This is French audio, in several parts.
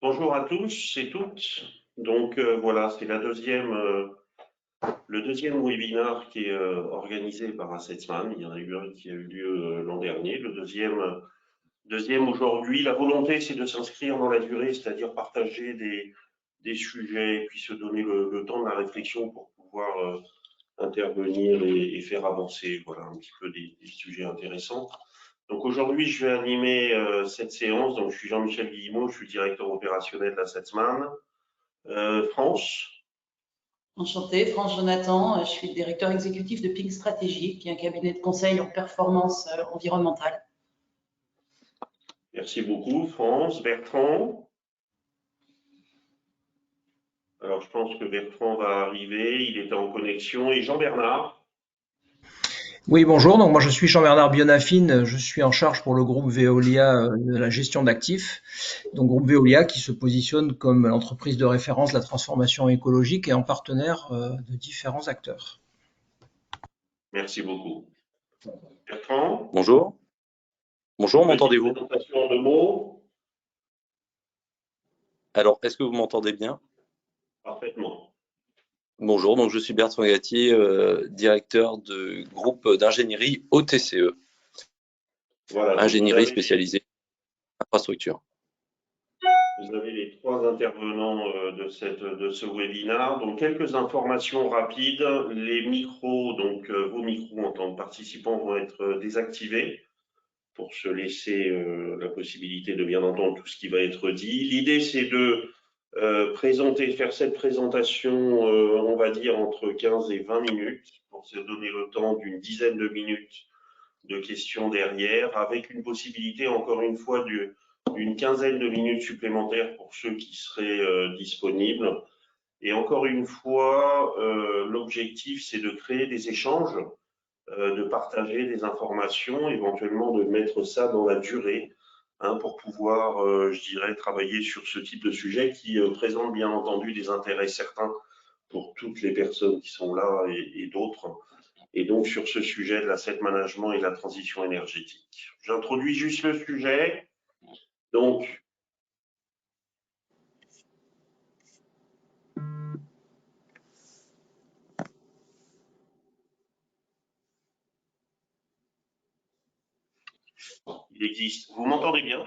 Bonjour à tous et toutes. Donc voilà, c'est le deuxième webinaire qui est organisé par Assetsman. Il y en a eu un qui a eu lieu l'an dernier. Le deuxième aujourd'hui. La volonté, c'est de s'inscrire dans la durée, c'est-à-dire partager des sujets et puis se donner le temps de la réflexion pour pouvoir intervenir et faire avancer voilà, un petit peu des sujets intéressants. Donc aujourd'hui, je vais animer cette séance. Donc je suis Jean-Michel Guillemot, je suis directeur opérationnel d'Assetsman. France. Enchantée, France Jonathan, je suis le directeur exécutif de Pink Stratégie, qui est un cabinet de conseil en performance environnementale. Merci beaucoup, France. Bertrand. Alors je pense que Bertrand va arriver, il est en connexion. Et Jean-Bernard. Oui, bonjour. Donc moi je suis Jean-Bernard Bionafine, je suis en charge pour le groupe Veolia de la gestion d'actifs. Donc groupe Veolia qui se positionne comme l'entreprise de référence de la transformation écologique et en partenaire de différents acteurs. Merci beaucoup. Bertrand. Bonjour. Bonjour, m'entendez-vous? Présentation de mots. Alors, est-ce que vous m'entendez bien? Parfaitement. Bonjour, donc je suis Bertrand Gatti, directeur de groupe d'ingénierie OTCE. Voilà, ingénierie spécialisée infrastructure. Vous avez les trois intervenants de ce webinaire. Donc, quelques informations rapides. Les micros, donc vos micros en tant que participants vont être désactivés pour se laisser la possibilité de bien entendre tout ce qui va être dit. L'idée, c'est de faire cette présentation, on va dire, entre 15 et 20 minutes pour se donner le temps d'une dizaine de minutes de questions derrière, avec une possibilité, encore une fois, d'une quinzaine de minutes supplémentaires pour ceux qui seraient disponibles. Et encore une fois, l'objectif, c'est de créer des échanges, de partager des informations, éventuellement de mettre ça dans la durée, pour pouvoir, je dirais, travailler sur ce type de sujet qui présente bien entendu des intérêts certains pour toutes les personnes qui sont là et d'autres. Et donc sur ce sujet de l'asset management et de la transition énergétique. J'introduis juste le sujet. Donc, il existe. Vous m'entendez bien?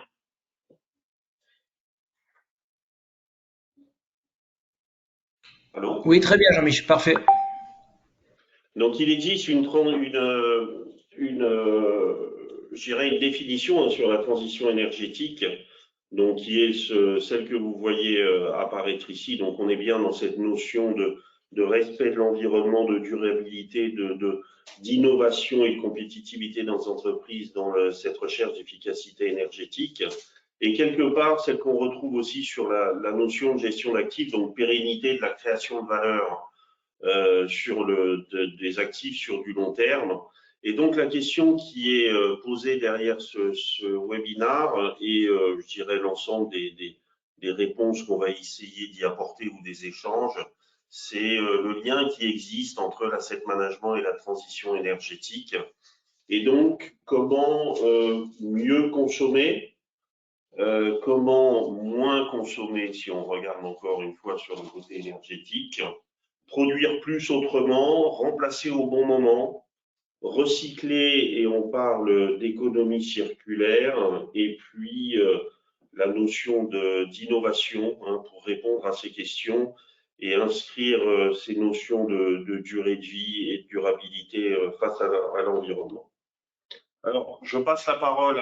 Allô? Oui, très bien, Jean-Michel, parfait. Donc, il existe une définition sur la transition énergétique, donc qui est celle que vous voyez apparaître ici. Donc, on est bien dans cette notion de respect de l'environnement, de durabilité, d'innovation et de compétitivité dans les entreprises dans cette recherche d'efficacité énergétique. Et quelque part, celle qu'on retrouve aussi sur la notion de gestion d'actifs, donc pérennité de la création de valeur sur des actifs sur du long terme. Et donc la question qui est posée derrière ce webinaire et je dirais l'ensemble des réponses qu'on va essayer d'y apporter ou des échanges, c'est le lien qui existe entre l'asset management et la transition énergétique. Et donc comment mieux consommer, comment moins consommer si on regarde encore une fois sur le côté énergétique, produire plus autrement, remplacer au bon moment, recycler, et on parle d'économie circulaire, et puis la notion d'innovation pour répondre à ces questions et inscrire ces notions de durée de vie et de durabilité face à l'environnement. Alors, je passe la parole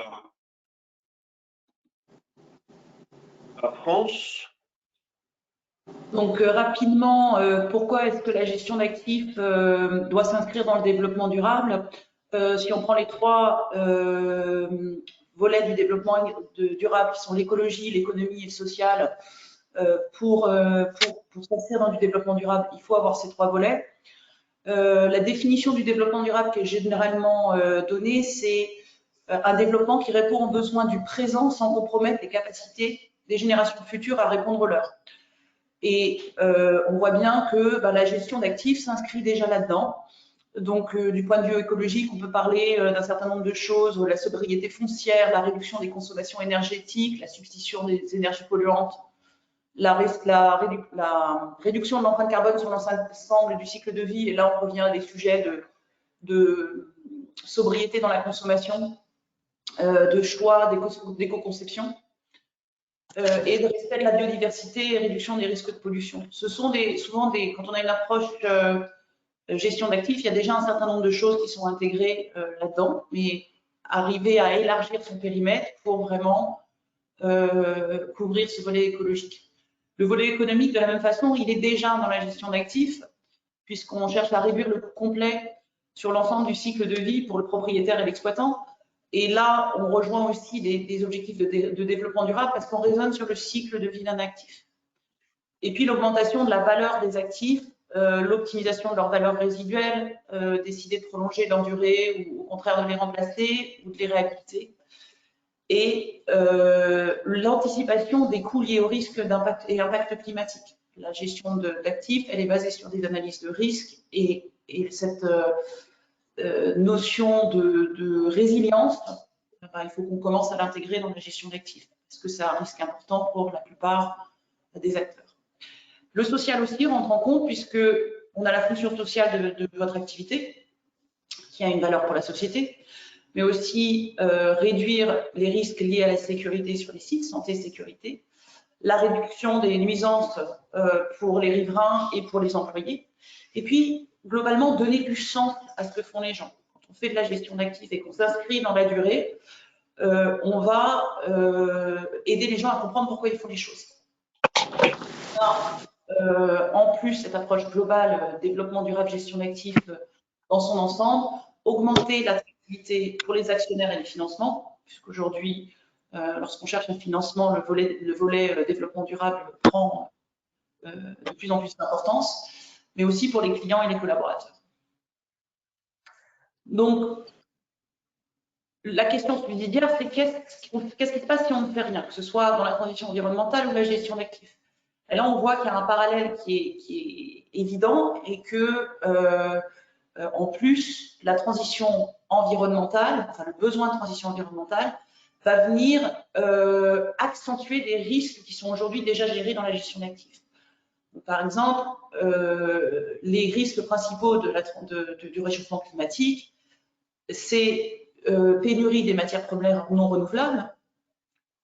à France. Donc rapidement, pourquoi est-ce que la gestion d'actifs doit s'inscrire dans le développement durable? Si on prend les trois volets du développement durable, qui sont l'écologie, l'économie et le social, pour s'inscrire dans du développement durable, il faut avoir ces trois volets. La définition du développement durable qui est généralement donnée, c'est un développement qui répond aux besoins du présent sans compromettre les capacités des générations futures à répondre aux leurs. Et on voit bien que la gestion d'actifs s'inscrit déjà là-dedans. Donc, du point de vue écologique, on peut parler d'un certain nombre de choses, la sobriété foncière, la réduction des consommations énergétiques, la substitution des énergies polluantes la réduction de l'empreinte carbone sur l'ensemble du cycle de vie. Et là, on revient à des sujets de sobriété dans la consommation, de choix d'éco-conception et de respect de la biodiversité et réduction des risques de pollution. Ce sont souvent quand on a une approche gestion d'actifs, il y a déjà un certain nombre de choses qui sont intégrées là-dedans, mais arriver à élargir son périmètre pour vraiment couvrir ce volet écologique. Le volet économique, de la même façon, il est déjà dans la gestion d'actifs, puisqu'on cherche à réduire le coût complet sur l'ensemble du cycle de vie pour le propriétaire et l'exploitant. Et là, on rejoint aussi des objectifs de développement durable parce qu'on raisonne sur le cycle de vie d'un actif. Et puis l'augmentation de la valeur des actifs, l'optimisation de leur valeur résiduelle, décider de prolonger leur durée ou au contraire de les remplacer ou de les réhabiliter. Et l'anticipation des coûts liés aux risques d'impact et impact climatique. La gestion d'actifs, elle est basée sur des analyses de risques et cette notion de résilience, il faut qu'on commence à l'intégrer dans la gestion d'actifs, parce que c'est un risque important pour la plupart des acteurs. Le social aussi rentre en compte, puisque on a la fonction sociale de votre activité, qui a une valeur pour la société, mais aussi réduire les risques liés à la sécurité sur les sites, santé et sécurité, la réduction des nuisances pour les riverains et pour les employés, et puis globalement donner du sens à ce que font les gens. Quand on fait de la gestion d'actifs et qu'on s'inscrit dans la durée, on va aider les gens à comprendre pourquoi ils font les choses. En plus, cette approche globale, développement durable, gestion d'actifs dans son ensemble, augmenter l'attractivité pour les actionnaires et les financements, puisqu'aujourd'hui, lorsqu'on cherche un financement, le volet développement durable prend de plus en plus d'importance, mais aussi pour les clients et les collaborateurs. Donc, la question subsidiaire, c'est qu'est-ce qui se passe si on ne fait rien, que ce soit dans la transition environnementale ou la gestion d'actifs. Et là, on voit qu'il y a un parallèle qui est évident et que, en plus, la transition environnementale, enfin le besoin de transition environnementale, va venir accentuer des risques qui sont aujourd'hui déjà gérés dans la gestion d'actifs. Par exemple, les risques principaux du réchauffement climatique, c'est pénurie des matières premières non renouvelables.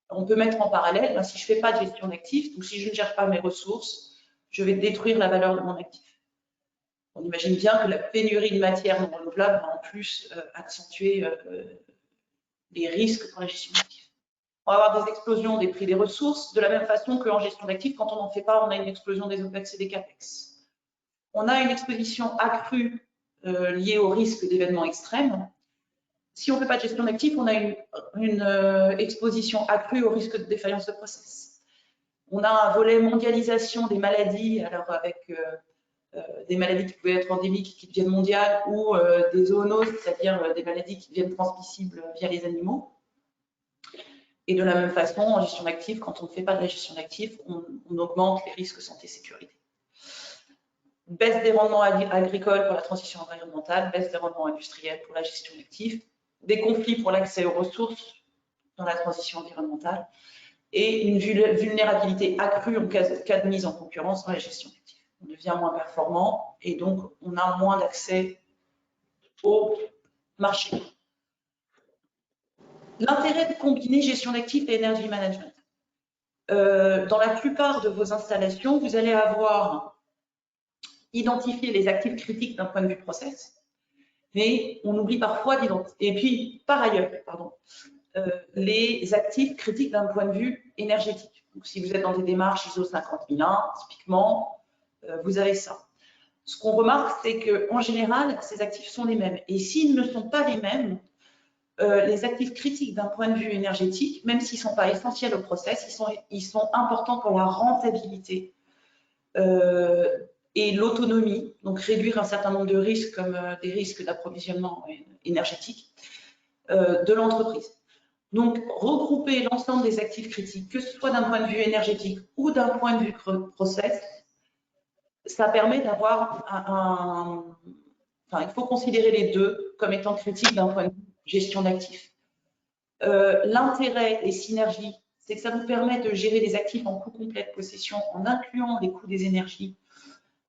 On peut mettre en parallèle, si je ne fais pas de gestion d'actifs, donc si je ne gère pas mes ressources, je vais détruire la valeur de mon actif. On imagine bien que la pénurie de matières non renouvelables va en plus accentuer les risques pour la gestion d'actifs. On va avoir des explosions des prix des ressources, de la même façon qu'en gestion d'actifs, quand on n'en fait pas, on a une explosion des OPEX et des CAPEX. On a une exposition accrue liée au risque d'événements extrêmes. Si on ne fait pas de gestion d'actifs, on a une exposition accrue au risque de défaillance de process. On a un volet mondialisation des maladies, alors avec des maladies qui peuvent être endémiques, qui deviennent mondiales, ou des zoonoses, c'est-à-dire des maladies qui deviennent transmissibles via les animaux. Et de la même façon, en gestion d'actifs, quand on ne fait pas de la gestion d'actifs, on augmente les risques santé-sécurité. Baisse des rendements agricoles pour la transition environnementale, baisse des rendements industriels pour la gestion d'actifs, des conflits pour l'accès aux ressources dans la transition environnementale et une vulnérabilité accrue en cas de mise en concurrence dans la gestion d'actifs. On devient moins performant et donc on a moins d'accès au marché. L'intérêt de combiner gestion d'actifs et energy management. Dans la plupart de vos installations, vous allez avoir identifié les actifs critiques d'un point de vue process, mais on oublie parfois d'identifier. Et puis, par ailleurs, les actifs critiques d'un point de vue énergétique. Donc, si vous êtes dans des démarches ISO 50001, typiquement, vous avez ça. Ce qu'on remarque, c'est qu'en général, ces actifs sont les mêmes. Et s'ils ne sont pas les mêmes, les actifs critiques d'un point de vue énergétique, même s'ils ne sont pas essentiels au process, ils sont importants pour la rentabilité et l'autonomie, donc réduire un certain nombre de risques comme des risques d'approvisionnement énergétique de l'entreprise. Donc, regrouper l'ensemble des actifs critiques, que ce soit d'un point de vue énergétique ou d'un point de vue process, ça permet d'avoir il faut considérer les deux comme étant critiques d'un point de vue gestion d'actifs. L'intérêt des synergies c'est que ça vous permet de gérer les actifs en coût complet de possession en incluant les coûts des énergies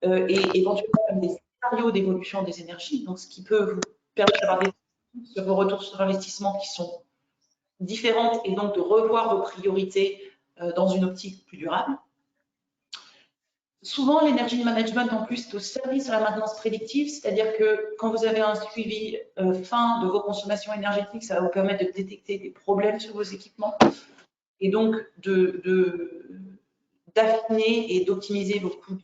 et éventuellement même des scénarios d'évolution des énergies, donc ce qui peut vous permettre d'avoir des retours sur investissement qui sont différentes et donc de revoir vos priorités dans une optique plus durable. Souvent, l'énergie management, en plus, est au service de la maintenance prédictive, c'est-à-dire que quand vous avez un suivi fin de vos consommations énergétiques, ça va vous permettre de détecter des problèmes sur vos équipements et donc d'affiner et d'optimiser vos coûts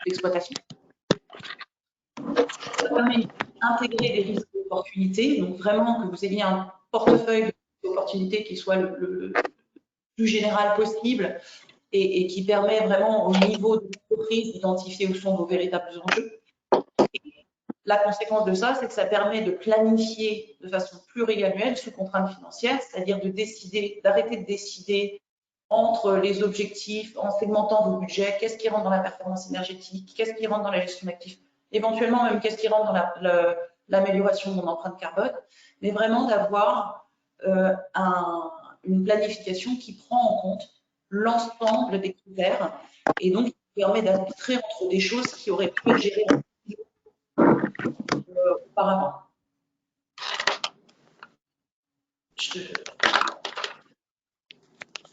d'exploitation. Ça permet d'intégrer des risques d'opportunité, donc vraiment que vous ayez un portefeuille d'opportunités qui soit le plus général possible et qui permet vraiment au niveau de l'entreprise d'identifier où sont vos véritables enjeux. Et la conséquence de ça, c'est que ça permet de planifier de façon pluriannuelle sous contrainte financière, c'est-à-dire d'arrêter de décider entre les objectifs en segmentant vos budgets, qu'est-ce qui rentre dans la performance énergétique, qu'est-ce qui rentre dans la gestion d'actifs, éventuellement même qu'est-ce qui rentre dans l'amélioration de mon empreinte carbone, mais vraiment d'avoir une planification qui prend en compte l'ensemble des critères et donc qui permet d'arbitrer entre des choses qui auraient pu être gérées auparavant.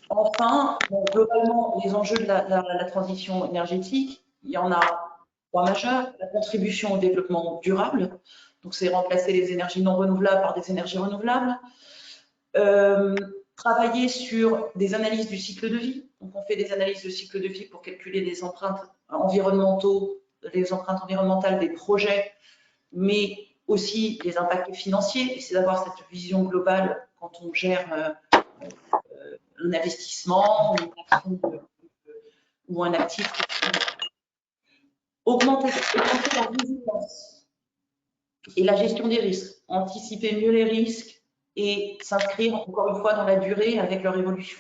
Enfin, globalement, les enjeux de la transition énergétique, il y en a trois majeurs. La contribution au développement durable, donc c'est remplacer les énergies non renouvelables par des énergies renouvelables. Travailler sur des analyses du cycle de vie. Donc, on fait des analyses de cycle de vie pour calculer les empreintes environnementales des projets, mais aussi les impacts financiers. Et c'est d'avoir cette vision globale quand on gère un investissement ou un actif. Augmenter la résilience et la gestion des risques, anticiper mieux les risques et s'inscrire encore une fois dans la durée avec leur évolution.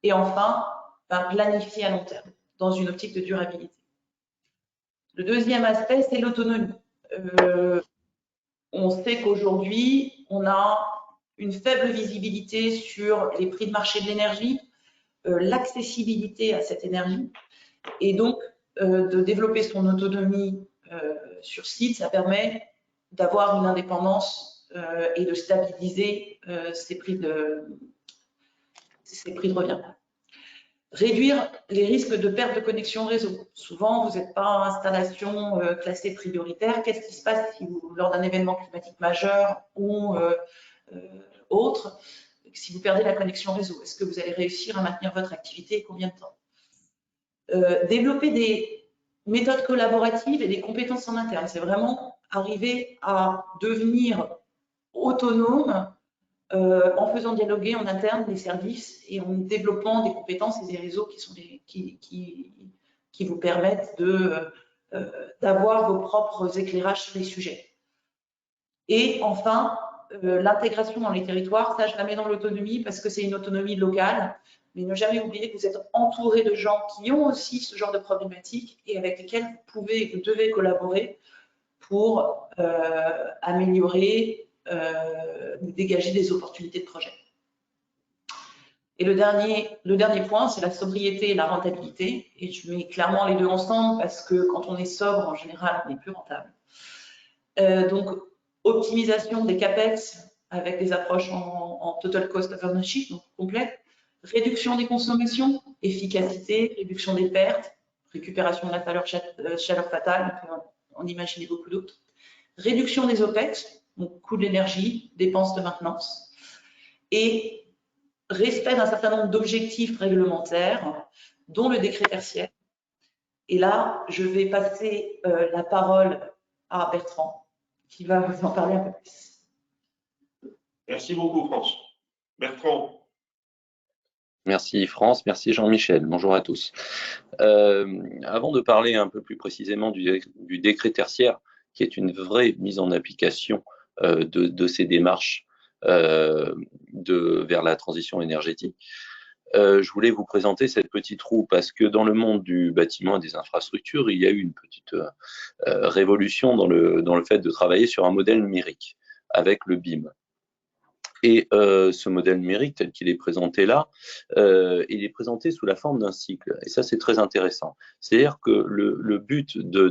Et enfin, planifier à long terme dans une optique de durabilité. Le deuxième aspect, c'est l'autonomie. On sait qu'aujourd'hui, on a une faible visibilité sur les prix de marché de l'énergie, l'accessibilité à cette énergie. Et donc, de développer son autonomie sur site, ça permet d'avoir une indépendance et de stabiliser ces prix de revient. Réduire les risques de perte de connexion réseau. Souvent, vous n'êtes pas en installation classée prioritaire. Qu'est-ce qui se passe si lors d'un événement climatique majeur ou autre, si vous perdez la connexion réseau? Est-ce que vous allez réussir à maintenir votre activité et combien de temps? Développer des méthodes collaboratives et des compétences en interne. C'est vraiment arriver à devenir autonome en faisant dialoguer en interne les services et en développant des compétences et des réseaux qui vous permettent d'avoir vos propres éclairages sur les sujets. Et enfin, l'intégration dans les territoires, ça je la mets dans l'autonomie parce que c'est une autonomie locale, mais ne jamais oublier que vous êtes entouré de gens qui ont aussi ce genre de problématiques et avec lesquels vous pouvez et vous devez collaborer pour améliorer dégager des opportunités de projet. Et le dernier point, c'est la sobriété et la rentabilité. Et je mets clairement les deux ensemble parce que quand on est sobre, en général, on est plus rentable. Donc, optimisation des CAPEX avec des approches en total cost of ownership, donc complète. Réduction des consommations, efficacité, réduction des pertes, récupération de la chaleur fatale, on peut en imaginer beaucoup d'autres. Réduction des OPEX, donc coût de l'énergie, dépenses de maintenance, et respect d'un certain nombre d'objectifs réglementaires, dont le décret tertiaire. Et là, je vais passer la parole à Bertrand, qui va vous en parler un peu plus. Merci beaucoup, France. Bertrand. Merci France, merci Jean-Michel, bonjour à tous. Avant de parler un peu plus précisément du décret tertiaire, qui est une vraie mise en application de ces démarches vers la transition énergétique, je voulais vous présenter cette petite roue parce que dans le monde du bâtiment et des infrastructures, il y a eu une petite révolution dans le fait de travailler sur un modèle numérique avec le BIM. Et ce modèle numérique, tel qu'il est présenté là, il est présenté sous la forme d'un cycle. Et ça, c'est très intéressant. C'est-à-dire que le but de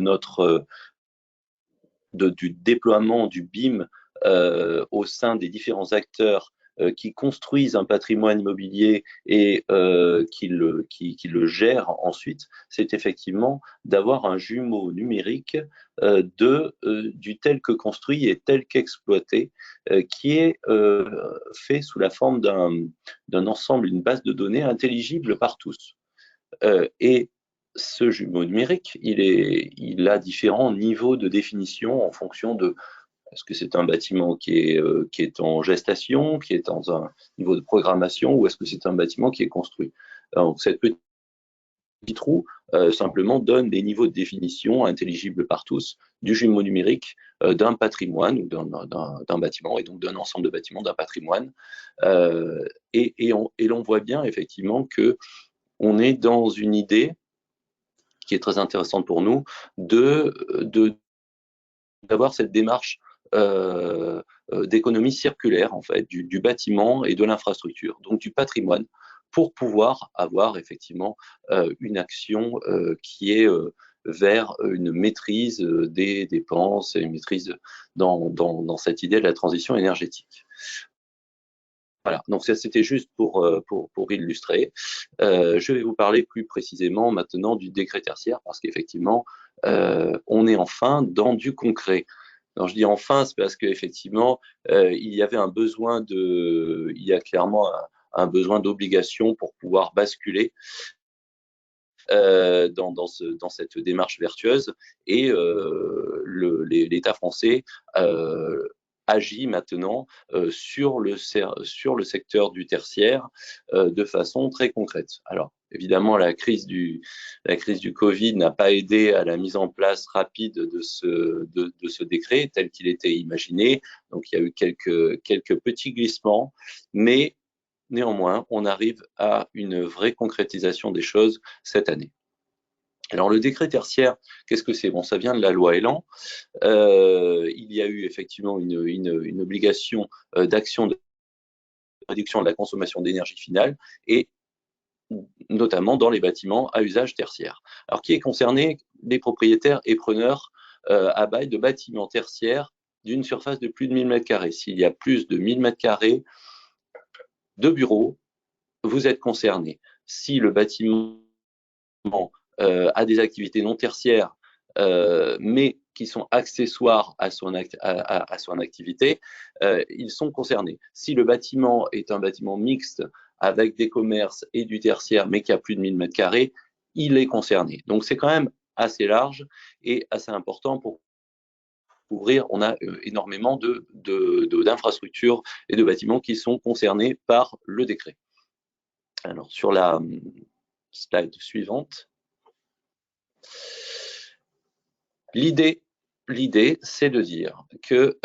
du déploiement du BIM au sein des différents acteurs qui construisent un patrimoine immobilier et qui le gèrent ensuite, c'est effectivement d'avoir un jumeau numérique du tel que construit et tel qu'exploité, qui est fait sous la forme d'un ensemble, une base de données intelligible par tous. Et ce jumeau numérique, il a différents niveaux de définition en fonction de est-ce que c'est un bâtiment qui est en gestation, qui est dans un niveau de programmation, ou est-ce que c'est un bâtiment qui est construit. Donc, cette petite roue simplement donne des niveaux de définition intelligibles par tous du jumeau numérique d'un patrimoine ou d'un bâtiment, et donc d'un ensemble de bâtiments, d'un patrimoine. Et l'on voit bien effectivement que on est dans une idée qui est très intéressante pour nous, d'avoir cette démarche d'économie circulaire, en fait, du bâtiment et de l'infrastructure, donc du patrimoine, pour pouvoir avoir effectivement une action qui est vers une maîtrise des dépenses et une maîtrise dans cette idée de la transition énergétique. Voilà, donc ça c'était juste pour illustrer. Je vais vous parler plus précisément maintenant du décret tertiaire, parce qu'effectivement, on est enfin dans du concret. Alors je dis enfin, c'est parce qu'effectivement, il y avait un besoin il y a clairement un besoin d'obligation pour pouvoir basculer dans cette démarche vertueuse, et l'État français agit maintenant sur le secteur du tertiaire de façon très concrète. Alors, évidemment, la crise du Covid n'a pas aidé à la mise en place rapide de ce décret tel qu'il était imaginé. Donc, il y a eu quelques petits glissements, mais néanmoins, on arrive à une vraie concrétisation des choses cette année. Alors, le décret tertiaire, qu'est-ce que c'est? Bon, ça vient de la loi Elan. Il y a eu effectivement une obligation d'action de réduction de la consommation d'énergie finale, et notamment dans les bâtiments à usage tertiaire. Alors, qui est concerné? Les propriétaires et preneurs à bail de bâtiments tertiaires d'une surface de plus de 1000 m². S'il y a plus de 1000 m² de bureaux, vous êtes concerné. Si le bâtiment a des activités non tertiaires, mais qui sont accessoires à son activité, ils sont concernés. Si le bâtiment est un bâtiment mixte avec des commerces et du tertiaire, mais qui a plus de 1000 m², il est concerné. Donc c'est quand même assez large et assez important pour couvrir. On a énormément d'infrastructures et de bâtiments qui sont concernés par le décret. Alors sur la slide suivante. L'idée, c'est de dire que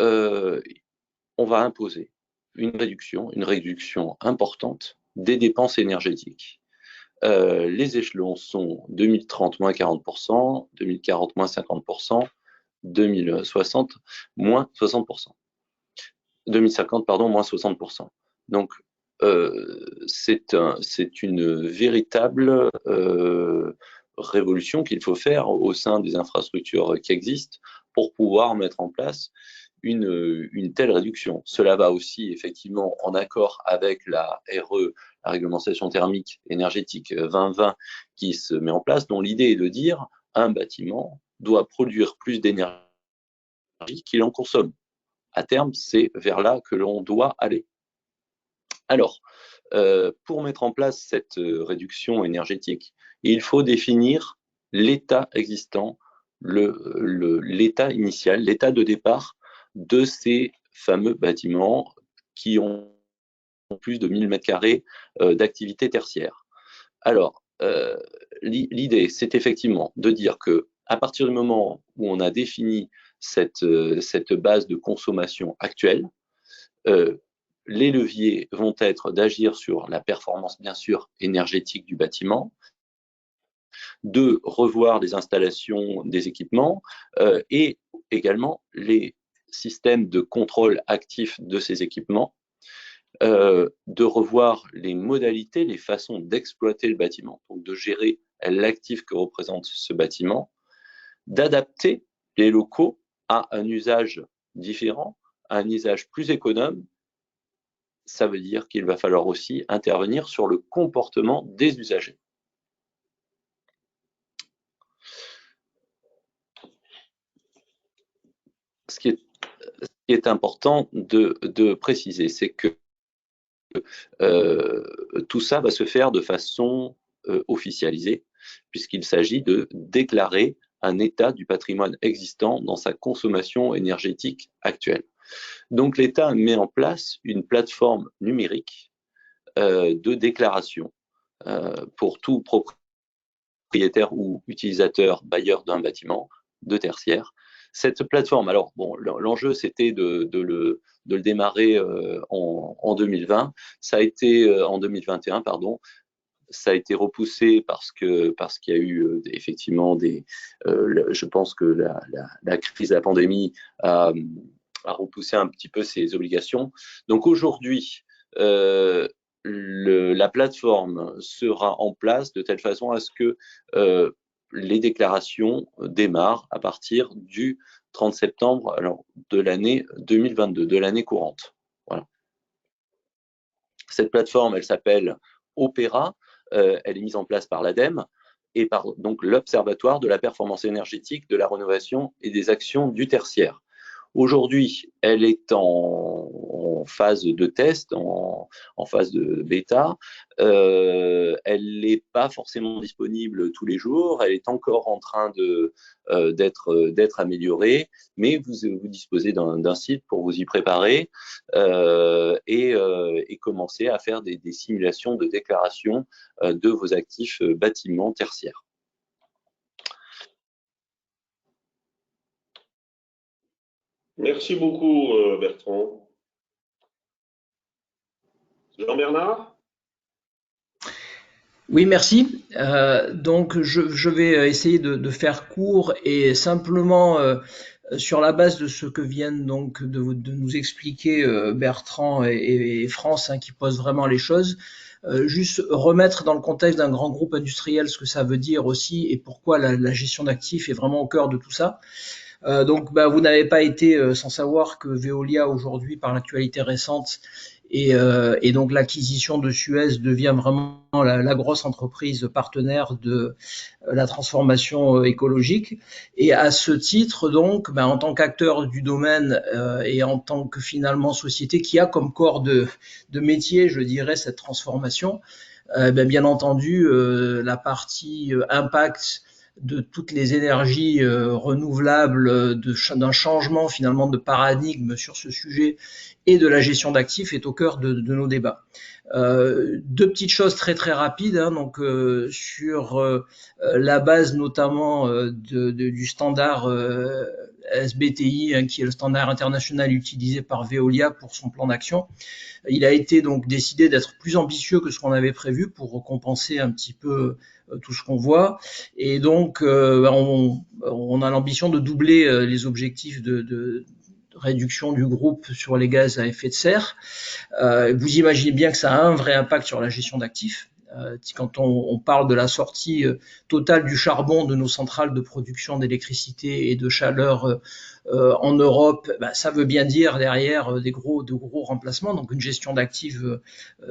on va imposer une réduction importante des dépenses énergétiques. Les échelons sont 2030 moins 40%, 2040 moins 50%, 2060 moins 60%. 2050, pardon, moins 60%. Donc, c'est une véritable révolution qu'il faut faire au sein des infrastructures qui existent pour pouvoir mettre en place une telle réduction. Cela va aussi effectivement en accord avec la RE, la réglementation thermique énergétique 2020, qui se met en place, dont l'idée est de dire un bâtiment doit produire plus d'énergie qu'il en consomme. À terme, c'est vers là que l'on doit aller. Alors, pour mettre en place cette réduction énergétique, il faut définir l'état existant, l'état initial, l'état de départ de ces fameux bâtiments qui ont plus de 1000 m² d'activité tertiaire. Alors, l'idée, c'est effectivement de dire que à partir du moment où on a défini cette base de consommation actuelle, les leviers vont être d'agir sur la performance, bien sûr, énergétique du bâtiment, de revoir les installations des équipements et également les systèmes de contrôle actif de ces équipements, de revoir les modalités, les façons d'exploiter le bâtiment, donc de gérer l'actif que représente ce bâtiment, d'adapter les locaux à un usage différent, à un usage plus économe. Ça veut dire qu'il va falloir aussi intervenir sur le comportement des usagers. Ce qui est important de préciser, c'est que tout ça va se faire de façon officialisée, puisqu'il s'agit de déclarer un état du patrimoine existant dans sa consommation énergétique actuelle. Donc l'État met en place une plateforme numérique de déclaration pour tout propriétaire ou utilisateur bailleur d'un bâtiment de tertiaire. Cette plateforme, alors bon, l'enjeu c'était de le démarrer en 2020, ça a été en 2021, pardon. Ça a été repoussé parce qu'il y a eu effectivement je pense que la crise de la pandémie a repoussé un petit peu ces obligations. Donc aujourd'hui, la plateforme sera en place de telle façon à ce que les déclarations démarrent à partir du 30 septembre alors, de l'année 2022, de l'année courante. Voilà. Cette plateforme, elle s'appelle Opéra. Elle est mise en place par l'ADEME et par donc l'Observatoire de la performance énergétique, de la rénovation et des actions du tertiaire. Aujourd'hui, elle est en phase de test, en phase de bêta. Elle n'est pas forcément disponible tous les jours. Elle est encore en train d'être améliorée, mais vous disposez d'un site pour vous y préparer et commencer à faire des simulations de déclaration de vos actifs bâtiments tertiaires. Merci beaucoup, Bertrand. Jean-Bernard ? Oui, merci. Donc, je vais essayer de faire court et simplement, sur la base de ce que viennent donc de nous expliquer Bertrand et France, hein, qui posent vraiment les choses, juste remettre dans le contexte d'un grand groupe industriel ce que ça veut dire aussi et pourquoi la gestion d'actifs est vraiment au cœur de tout ça. Donc, vous n'avez pas été sans savoir que Veolia aujourd'hui, par l'actualité récente, et donc l'acquisition de Suez devient vraiment la grosse entreprise partenaire de la transformation écologique. Et à ce titre, donc, en tant qu'acteur du domaine et en tant que finalement société qui a comme corps de métier, je dirais, cette transformation, bien entendu, la partie impact de toutes les énergies renouvelables, d'un changement finalement de paradigme sur ce sujet et de la gestion d'actifs est au cœur de nos débats. Deux petites choses très très rapides, hein, donc sur la base notamment du standard SBTI, hein, qui est le standard international utilisé par Veolia pour son plan d'action. Il a été donc décidé d'être plus ambitieux que ce qu'on avait prévu pour compenser un petit peu tout ce qu'on voit. Et donc, on a l'ambition de doubler les objectifs de réduction du groupe sur les gaz à effet de serre. Vous imaginez bien que ça a un vrai impact sur la gestion d'actifs. Quand on parle de la sortie totale du charbon de nos centrales de production d'électricité et de chaleur en Europe, ça veut bien dire derrière de gros remplacements, donc une gestion d'actifs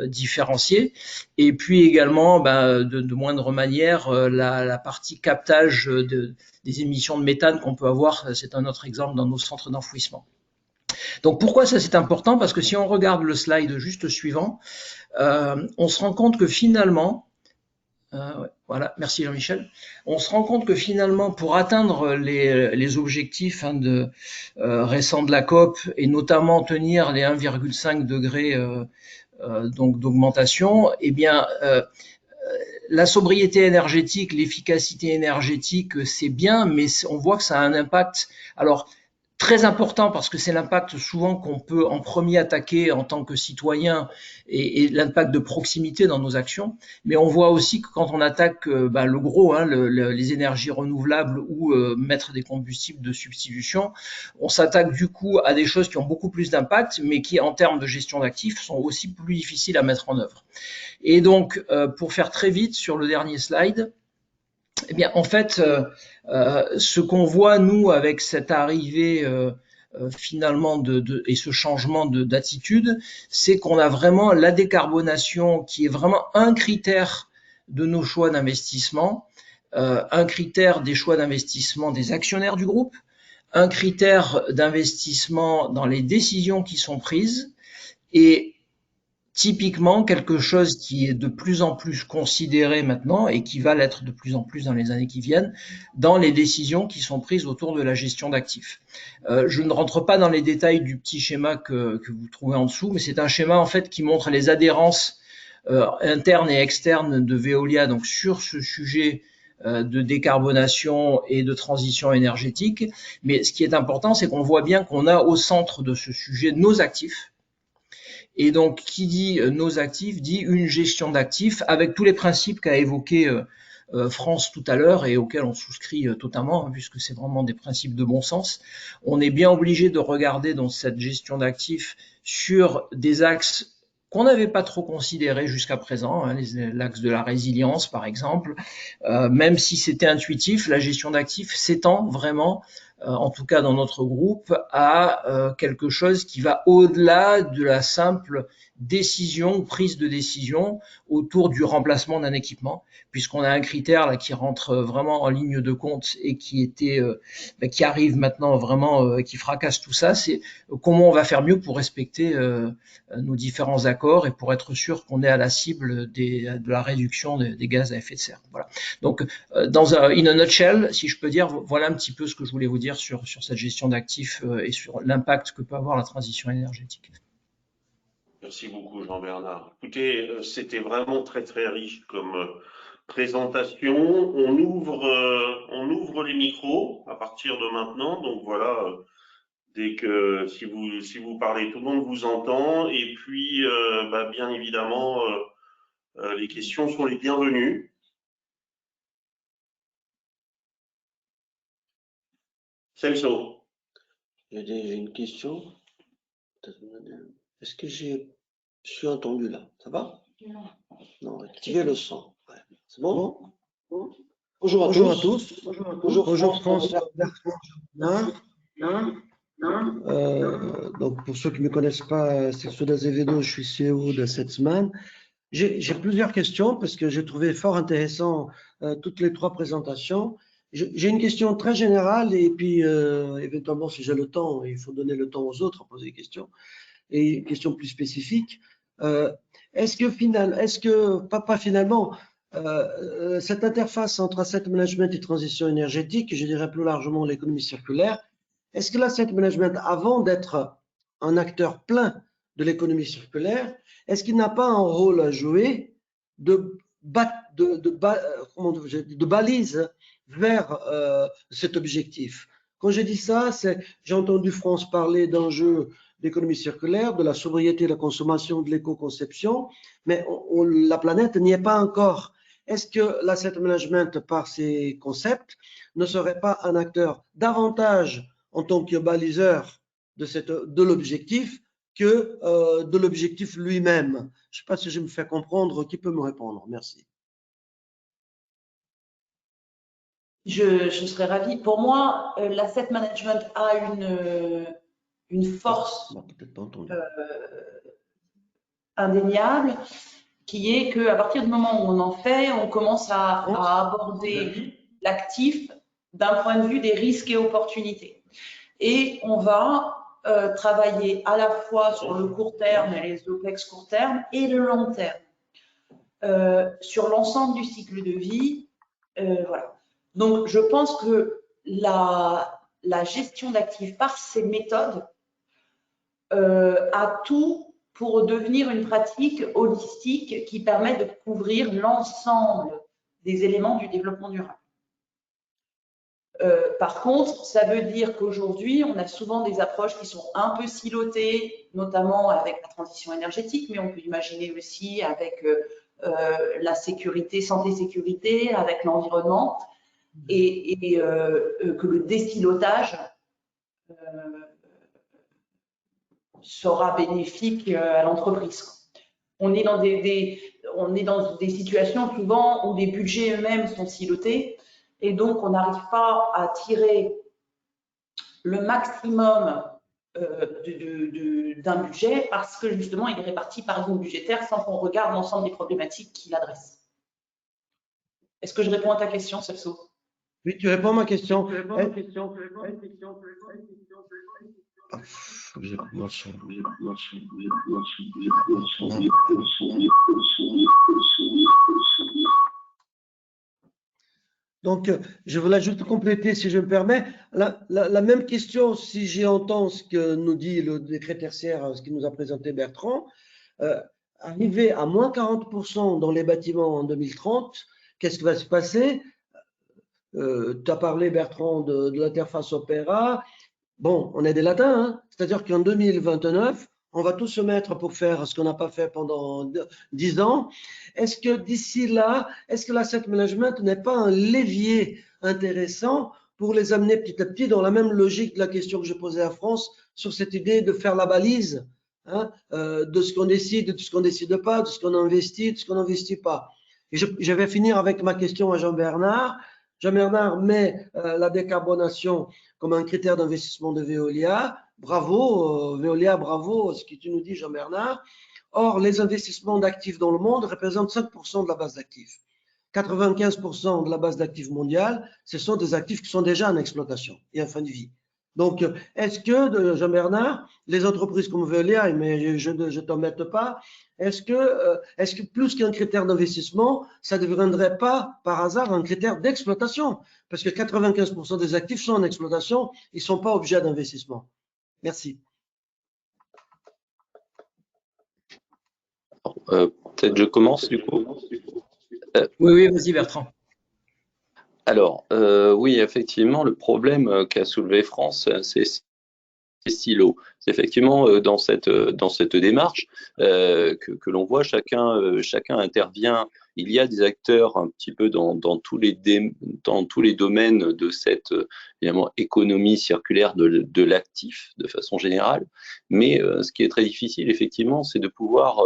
différenciée. Et puis également, de moindre manière, la partie captage des émissions de méthane qu'on peut avoir, c'est un autre exemple dans nos centres d'enfouissement. Donc pourquoi ça c'est important? Parce que si on regarde le slide juste suivant, on se rend compte que finalement, voilà, merci Jean-Michel, on se rend compte que finalement pour atteindre les objectifs récents de la COP et notamment tenir les 1,5 degrés donc d'augmentation, la sobriété énergétique, l'efficacité énergétique, c'est bien, mais on voit que ça a un impact. Alors, très important parce que c'est l'impact souvent qu'on peut en premier attaquer en tant que citoyen et l'impact de proximité dans nos actions. Mais on voit aussi que quand on attaque le gros, les énergies renouvelables ou mettre des combustibles de substitution, on s'attaque du coup à des choses qui ont beaucoup plus d'impact, mais qui en termes de gestion d'actifs sont aussi plus difficiles à mettre en œuvre. Et donc, pour faire très vite sur le dernier slide, eh bien, en fait, ce qu'on voit, nous, avec cette arrivée finalement et ce changement d'attitude, c'est qu'on a vraiment la décarbonation qui est vraiment un critère de nos choix d'investissement, un critère des choix d'investissement des actionnaires du groupe, un critère d'investissement dans les décisions qui sont prises et typiquement quelque chose qui est de plus en plus considéré maintenant et qui va l'être de plus en plus dans les années qui viennent, dans les décisions qui sont prises autour de la gestion d'actifs. Je ne rentre pas dans les détails du petit schéma que vous trouvez en dessous, mais c'est un schéma en fait qui montre les adhérences internes et externes de Veolia donc sur ce sujet de décarbonation et de transition énergétique. Mais ce qui est important, c'est qu'on voit bien qu'on a au centre de ce sujet nos actifs. Et donc, qui dit nos actifs, dit une gestion d'actifs avec tous les principes qu'a évoqué France tout à l'heure et auxquels on souscrit totalement, puisque c'est vraiment des principes de bon sens. On est bien obligé de regarder dans cette gestion d'actifs sur des axes qu'on n'avait pas trop considérés jusqu'à présent, l'axe de la résilience par exemple. Même si c'était intuitif, la gestion d'actifs s'étend vraiment en tout cas dans notre groupe, à quelque chose qui va au-delà de la simple décision ou prise de décision autour du remplacement d'un équipement, puisqu'on a un critère là qui rentre vraiment en ligne de compte et qui arrive maintenant vraiment, qui fracasse tout ça, c'est comment on va faire mieux pour respecter nos différents accords et pour être sûr qu'on est à la cible de la réduction des gaz à effet de serre. Voilà. Donc, in a nutshell, si je peux dire, voilà un petit peu ce que je voulais vous dire sur cette gestion d'actifs et sur l'impact que peut avoir la transition énergétique. Merci beaucoup, Jean-Bernard. Écoutez, c'était vraiment très, très riche comme présentation. On ouvre les micros à partir de maintenant. Donc voilà, si vous parlez, tout le monde vous entend. Et puis, bien évidemment, les questions sont les bienvenues. Celso. J'ai une question. Est-ce que je suis entendu là? Ça va? Non, activez le son. Ouais. C'est bon? Bonjour à tous. Bonjour France. Donc pour ceux qui ne me connaissent pas, Celso d'Azevedo, je suis CEO de Setsman. J'ai plusieurs questions parce que j'ai trouvé fort intéressant toutes les trois présentations. J'ai une question très générale et puis éventuellement si j'ai le temps, il faut donner le temps aux autres à poser des questions. Et une question plus spécifique. Est-ce que finalement, cette interface entre asset management et transition énergétique, je dirais plus largement l'économie circulaire, est-ce que l'asset management, avant d'être un acteur plein de l'économie circulaire, est-ce qu'il n'a pas un rôle à jouer de balise vers cet objectif? Quand je dis ça, j'ai entendu France parler d'enjeux d'économie circulaire, de la sobriété de la consommation, de l'éco-conception, mais la planète n'y est pas encore. Est-ce que l'asset management, par ces concepts, ne serait pas un acteur davantage en tant que baliseur de l'objectif que de l'objectif lui-même? Je ne sais pas si je me fais comprendre. Qui peut me répondre? Merci. Je serais ravie. Pour moi, l'asset management a une force indéniable, qui est qu'à partir du moment où on en fait, on commence à aborder l'actif d'un point de vue des risques et opportunités. Et on va travailler à la fois sur le court terme et les OPEX court terme et le long terme. Sur l'ensemble du cycle de vie, voilà. Donc, je pense que la gestion d'actifs par ces méthodes a tout pour devenir une pratique holistique qui permet de couvrir l'ensemble des éléments du développement durable. Par contre, ça veut dire qu'aujourd'hui, on a souvent des approches qui sont un peu silotées, notamment avec la transition énergétique, mais on peut imaginer aussi avec la sécurité, santé-sécurité, avec l'environnement, et que le désilotage sera bénéfique à l'entreprise. On est dans des situations souvent où les budgets eux-mêmes sont silotés et donc on n'arrive pas à tirer le maximum d'un budget parce que justement il est réparti par zone budgétaire sans qu'on regarde l'ensemble des problématiques qu'il adresse. Est-ce que je réponds à ta question, Celso? Oui, tu réponds à ma question. Donc, je voulais juste compléter, si je me permets, la même question, si j'entends ce que nous dit le décret tertiaire, ce qu'il nous a présenté Bertrand, arriver à moins 40% dans les bâtiments en 2030, qu'est-ce qui va se passer? Tu as parlé, Bertrand, de l'interface Opéra. Bon, on est des latins, hein, c'est-à-dire qu'en 2029, on va tous se mettre pour faire ce qu'on n'a pas fait pendant 10 ans. Est-ce que d'ici là, est-ce que l'asset management n'est pas un levier intéressant pour les amener petit à petit dans la même logique de la question que je posais à France sur cette idée de faire la balise, hein, de ce qu'on décide, de ce qu'on décide pas, de ce qu'on investit, de ce qu'on n'investit pas. Et je vais finir avec ma question à Jean-Bernard. Jean-Bernard met la décarbonation comme un critère d'investissement de Veolia. Bravo, Veolia, bravo, ce que tu nous dis, Jean-Bernard. Or, les investissements d'actifs dans le monde représentent 5% de la base d'actifs. 95% de la base d'actifs mondiale, ce sont des actifs qui sont déjà en exploitation et en fin de vie. Donc, est-ce que, Jean-Bernard, les entreprises comme Veolia, mais je ne t'embête pas, est-ce que plus qu'un critère d'investissement, ça ne deviendrait pas par hasard un critère d'exploitation? Parce que 95% des actifs sont en exploitation, ils ne sont pas objets d'investissement. Merci. Peut-être je commence du coup. Oui, vas-y Bertrand. Alors, oui, effectivement, le problème qu'a soulevé France, c'est ces silos. C'est effectivement dans cette démarche que l'on voit, chacun intervient. Il y a des acteurs un petit peu dans tous les domaines de cette évidemment économie circulaire de l'actif de façon générale. Mais ce qui est très difficile, effectivement, c'est de pouvoir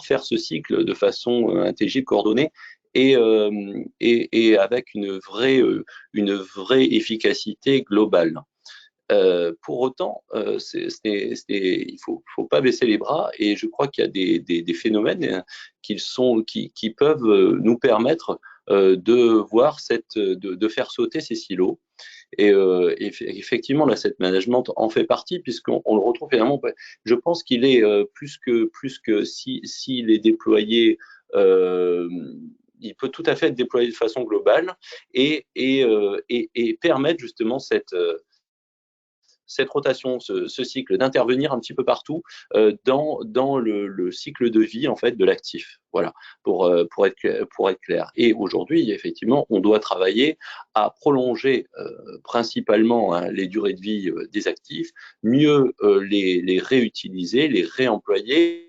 faire ce cycle de façon intelligible, coordonnée, et avec une vraie efficacité globale. Pour autant, il faut pas baisser les bras, et je crois qu'il y a des phénomènes qui peuvent nous permettre de voir de faire sauter ces silos. Et effectivement, l'asset management en fait partie, puisqu'on le retrouve finalement. Je pense qu'il est plus que s'il est déployé. Il peut tout à fait être déployé de façon globale et permettre justement cette rotation, ce cycle, d'intervenir un petit peu partout dans le cycle de vie en fait de l'actif. Voilà, pour être clair. Et aujourd'hui, effectivement, on doit travailler à prolonger principalement les durées de vie des actifs, mieux les réutiliser, les réemployer.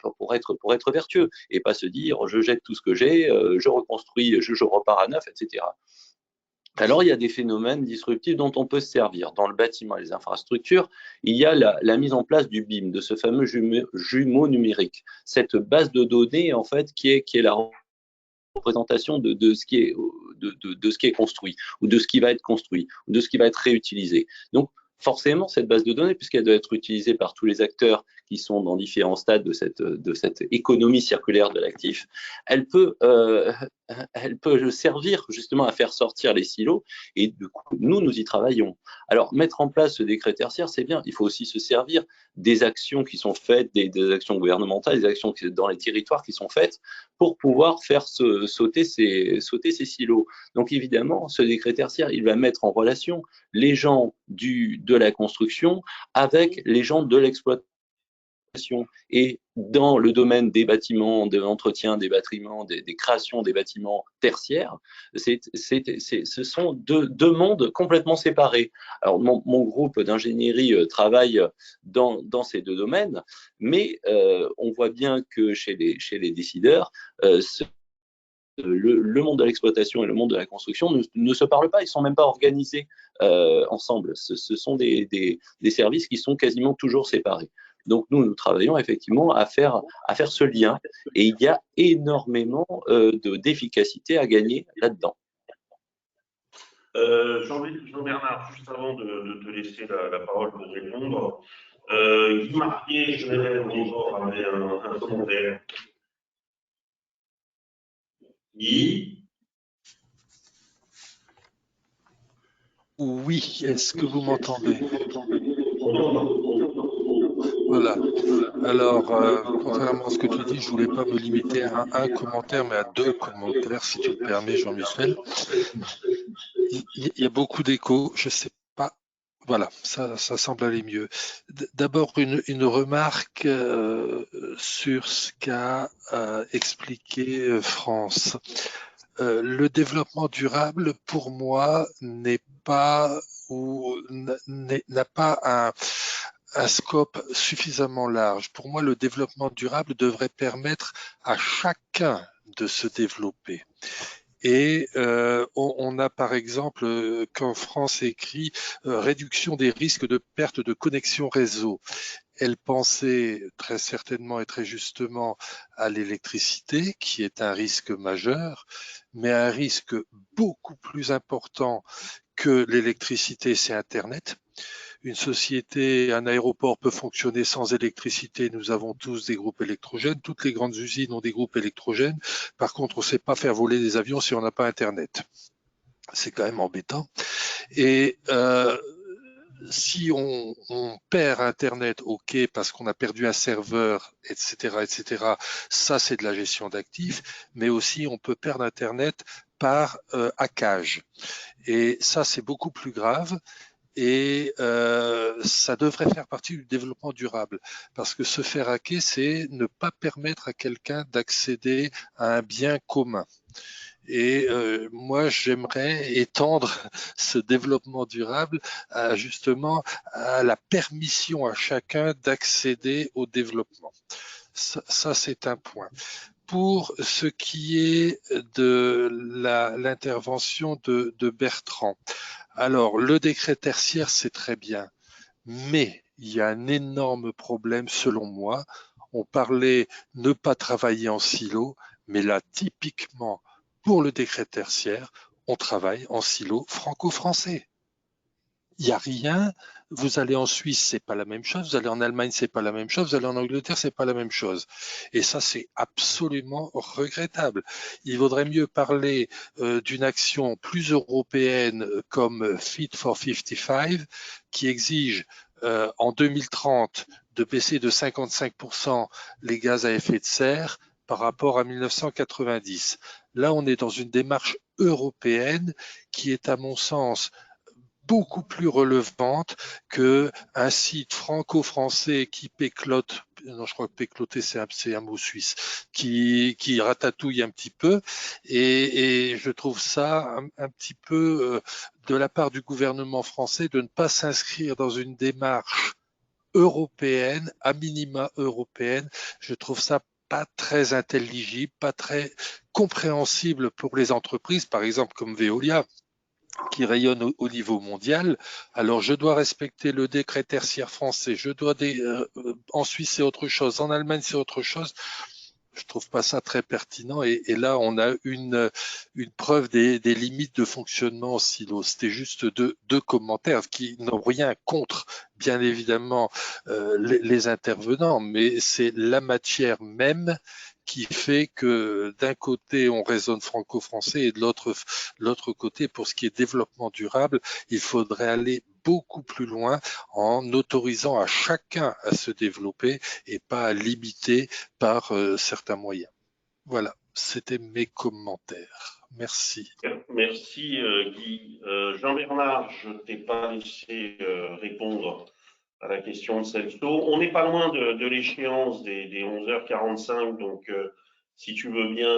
Pour être vertueux et pas se dire je jette tout ce que j'ai, je reconstruis, je repars à neuf, etc. Alors, il y a des phénomènes disruptifs dont on peut se servir. Dans le bâtiment et les infrastructures, il y a la mise en place du BIM, de ce fameux jumeau numérique. Cette base de données, en fait, qui est la représentation de ce qui est construit, ou de ce qui va être construit, ou de ce qui va être réutilisé. Donc, forcément, cette base de données, puisqu'elle doit être utilisée par tous les acteurs qui sont dans différents stades de cette économie circulaire de l'actif, elle peut servir justement à faire sortir les silos, et du coup, nous y travaillons. Alors, mettre en place ce décret tertiaire, c'est bien, il faut aussi se servir des actions qui sont faites, des actions gouvernementales, des actions dans les territoires qui sont faites pour pouvoir faire sauter ces silos. Donc évidemment, ce décret tertiaire, il va mettre en relation les gens de la construction avec les gens de l'exploitation. et dans le domaine des bâtiments, de l'entretien des bâtiments, des créations des bâtiments tertiaires, ce sont deux mondes complètement séparés. Alors, mon groupe d'ingénierie travaille dans ces deux domaines, mais on voit bien que chez les décideurs, le monde de l'exploitation et le monde de la construction ne se parlent pas, ils ne sont même pas organisés ensemble. Ce sont des services qui sont quasiment toujours séparés. Donc nous travaillons effectivement à faire ce lien et il y a énormément d'efficacité à gagner là-dedans. Jean-Bernard, juste avant de te laisser la parole pour répondre, Guy Marquier, je avait un commentaire. Guy? Oui, est-ce que vous m'entendez? Voilà. Alors, contrairement à ce que tu dis, je voulais pas me limiter à un commentaire, mais à deux commentaires, si tu me permets, Jean-Michel. Il y a beaucoup d'échos, je sais pas. Voilà, ça semble aller mieux. D'abord, une remarque sur ce qu'a expliqué France. Le développement durable, pour moi, n'est pas ou n'a pas un scope suffisamment large. Pour moi, le développement durable devrait permettre à chacun de se développer. Et on a par exemple, quand France écrit réduction des risques de perte de connexion réseau. Elle pensait très certainement et très justement à l'électricité, qui est un risque majeur, mais un risque beaucoup plus important que l'électricité, c'est Internet. Une société, un aéroport peut fonctionner sans électricité. Nous avons tous des groupes électrogènes. Toutes les grandes usines ont des groupes électrogènes. Par contre, on ne sait pas faire voler des avions si on n'a pas Internet. C'est quand même embêtant. Et si on perd Internet, ok, parce qu'on a perdu un serveur, etc., ça c'est de la gestion d'actifs, mais aussi on peut perdre Internet par hackage. Et ça c'est beaucoup plus grave. Et ça devrait faire partie du développement durable, parce que se faire hacker, c'est ne pas permettre à quelqu'un d'accéder à un bien commun. Et moi, j'aimerais étendre ce développement durable justement à la permission à chacun d'accéder au développement. Ça c'est un point. Pour ce qui est de l'intervention de Bertrand, alors le décret tertiaire, c'est très bien, mais il y a un énorme problème selon moi. On parlait ne pas travailler en silo, mais là, typiquement, pour le décret tertiaire, on travaille en silo franco-français. Il n'y a rien. Vous allez en Suisse, c'est pas la même chose. Vous allez en Allemagne, c'est pas la même chose. Vous allez en Angleterre, c'est pas la même chose. Et ça, c'est absolument regrettable. Il vaudrait mieux parler d'une action plus européenne comme Fit for 55, qui exige en 2030 de baisser de 55% les gaz à effet de serre par rapport à 1990. Là, on est dans une démarche européenne qui est, à mon sens, beaucoup plus relevante qu'un site franco-français qui péclote, non, je crois que pécloter c'est un mot suisse, qui ratatouille un petit peu, et je trouve ça un petit peu de la part du gouvernement français de ne pas s'inscrire dans une démarche européenne, à minima européenne. Je trouve ça pas très intelligible, pas très compréhensible pour les entreprises, par exemple comme Veolia, qui rayonne au niveau mondial. Alors je dois respecter le décret tertiaire français, en Suisse c'est autre chose, en Allemagne c'est autre chose. Je trouve pas ça très pertinent, et là on a une preuve des limites de fonctionnement en silo. C'était juste deux commentaires qui n'ont rien contre, bien évidemment, les intervenants, mais c'est la matière même qui fait que d'un côté on raisonne franco-français et de l'autre côté, pour ce qui est développement durable, il faudrait aller beaucoup plus loin en autorisant à chacun à se développer et pas à limiter par certains moyens. Voilà, c'était mes commentaires. Merci. Merci Guy. Jean-Bernard, je ne t'ai pas laissé répondre à la question de Celso. On n'est pas loin de l'échéance des 11h45, donc si tu veux bien,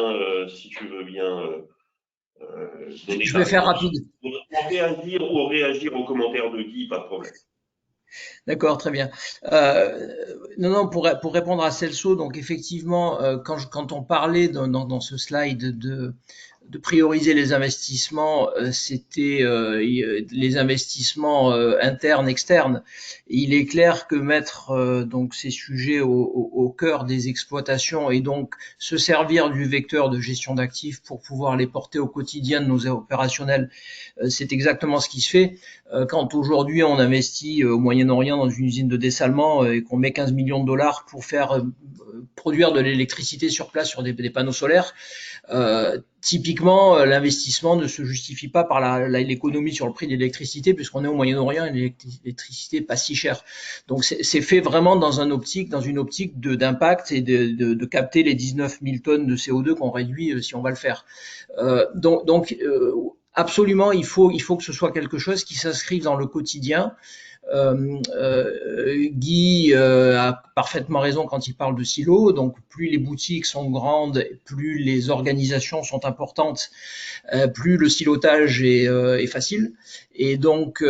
donner Je ta vais faire réponse, rapide. ou réagir aux commentaires de Guy, pas de problème. D'accord, très bien. Non, pour répondre à Celso, donc effectivement, quand on parlait dans ce slide de prioriser les investissements, c'était les investissements internes, externes. Et il est clair que mettre donc ces sujets au cœur des exploitations et donc se servir du vecteur de gestion d'actifs pour pouvoir les porter au quotidien de nos opérationnels, c'est exactement ce qui se fait. Quand aujourd'hui on investit au Moyen-Orient dans une usine de dessalement et qu'on met 15 millions de dollars pour faire produire de l'électricité sur place sur des panneaux solaires, typiquement, l'investissement ne se justifie pas par l'économie sur le prix de l'électricité, puisqu'on est au Moyen-Orient et l'électricité n'est pas si chère. Donc c'est fait vraiment dans une optique d'impact et de capter les 19 000 tonnes de CO2 qu'on réduit si on va le faire. Donc absolument, il faut que ce soit quelque chose qui s'inscrive dans le quotidien. Guy a parfaitement raison quand il parle de silos. Donc, plus les boutiques sont grandes, plus les organisations sont importantes, plus le silotage est facile. Et donc,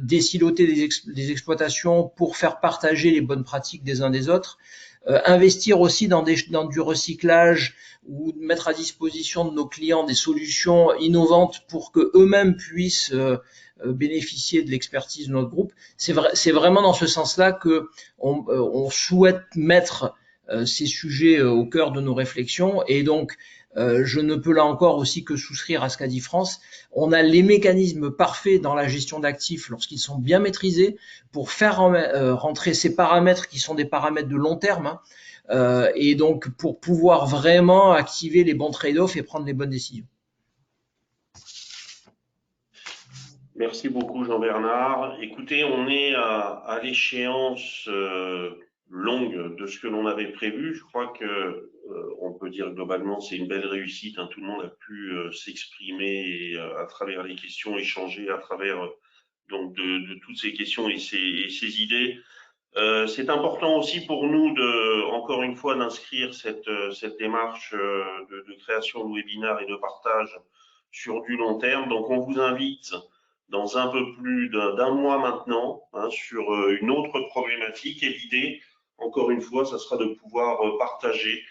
désiloter des exploitations pour faire partager les bonnes pratiques des uns des autres. Investir aussi dans du recyclage ou mettre à disposition de nos clients des solutions innovantes pour que eux-mêmes puissent bénéficier de l'expertise de notre groupe. C'est vraiment dans ce sens-là que on souhaite mettre ces sujets au cœur de nos réflexions. Et donc, je ne peux là encore aussi que souscrire à ce qu'a dit France. On a les mécanismes parfaits dans la gestion d'actifs lorsqu'ils sont bien maîtrisés pour faire rentrer ces paramètres qui sont des paramètres de long terme, et donc pour pouvoir vraiment activer les bons trade-offs et prendre les bonnes décisions. Merci beaucoup Jean-Bernard. Écoutez, on est à l'échéance longue de ce que l'on avait prévu. Je crois que on peut dire globalement c'est une belle réussite. Hein. Tout le monde a pu s'exprimer et à travers les questions, échanger à travers donc de toutes ces questions et ces idées. C'est important aussi pour nous encore une fois d'inscrire cette démarche de création de webinaires et de partage sur du long terme. Donc on vous invite dans un peu plus d'un mois maintenant sur une autre problématique. Et l'idée, encore une fois, ça sera de pouvoir partager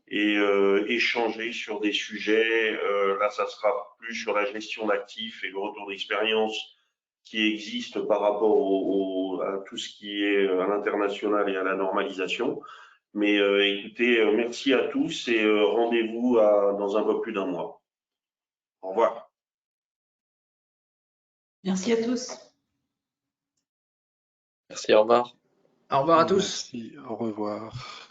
et échanger sur des sujets. Là, ça sera plus sur la gestion d'actifs et le retour d'expérience qui existe par rapport à tout ce qui est à l'international et à la normalisation. Mais écoutez, merci à tous et rendez-vous dans un peu plus d'un mois. Au revoir. Merci à tous. Merci, au revoir. Au revoir à tous. Merci, au revoir.